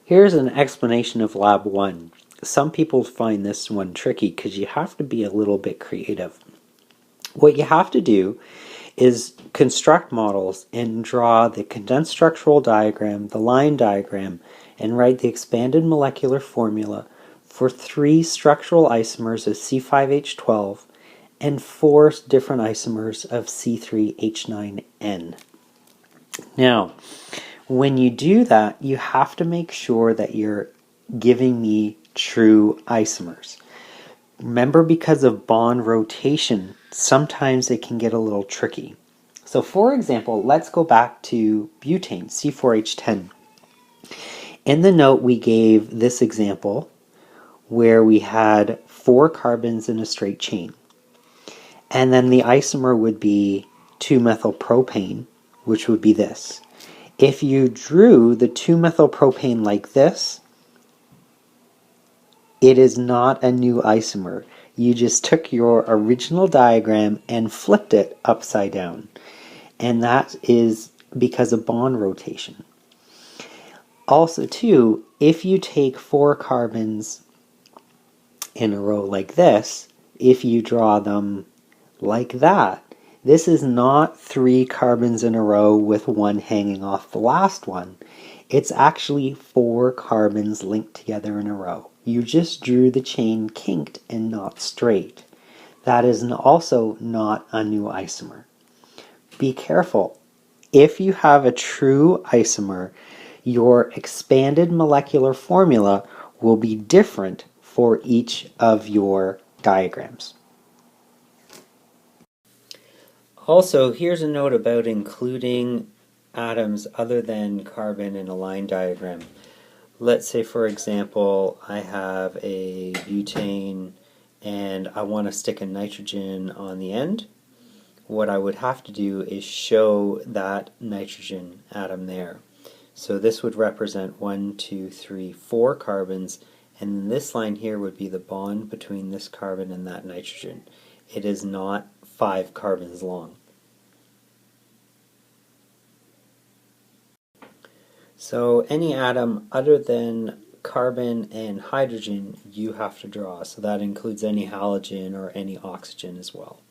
Here's an explanation of Lab 1. Some people find this one tricky because you have to be a little bit creative. What you have to do is construct models and draw the condensed structural diagram, the line diagram, and write the expanded molecular formula for 3 structural isomers of C5H12 and 4 different isomers of C3H9N. Now, when you do that, you have to make sure that you're giving me true isomers. Remember, because of bond rotation, sometimes it can get a little tricky. So for example, let's go back to butane, C4H10. In the note, we gave this example where we had 4 carbons in a straight chain. And then the isomer would be 2-methylpropane, which would be this. If you drew the 2-methylpropane like this, it is not a new isomer. You just took your original diagram and flipped it upside down. And that is because of bond rotation. Also too, if you take 4 carbons in a row like this, if you draw them like that, this is not 3 carbons in a row with one hanging off the last one. It's actually 4 carbons linked together in a row. You just drew the chain kinked and not straight. That is also not a new isomer. Be careful. If you have a true isomer, your expanded molecular formula will be different for each of your diagrams. Also, here's a note about including atoms other than carbon in a line diagram. Let's say, for example, I have a butane and I want to stick a nitrogen on the end. What I would have to do is show that nitrogen atom there. So this would represent 1, 2, 3, 4 carbons, and this line here would be the bond between this carbon and that nitrogen. It is not 5 carbons long. So any atom other than carbon and hydrogen you have to draw. So that includes any halogen or any oxygen as well.